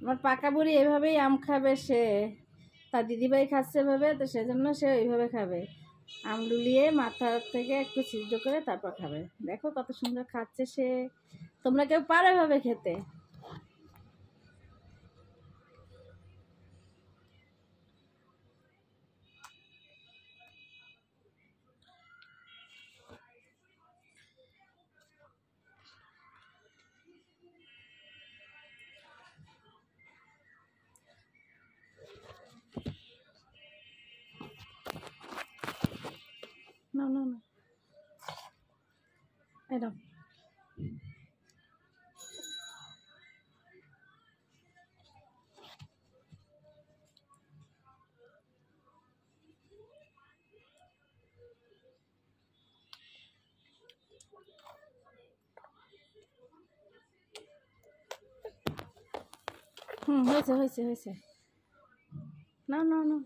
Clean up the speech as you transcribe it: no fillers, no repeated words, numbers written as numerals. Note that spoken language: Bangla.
আমার পাকা বুড়ি এভাবেই আম খাবে, সে তার দিদিভাই খাচ্ছে এভাবে, তো সেজন্য সে ওইভাবে খাবে। আম ডুলিয়ে মাথা থেকে একটু ছিদ্র করে তারপর খাবে। দেখো কত সুন্দর খাচ্ছে সে। তোমরা কেউ পারো এভাবে খেতে? না না না, এরকম হয়েছে হয়েছে হয়েছে। না না না।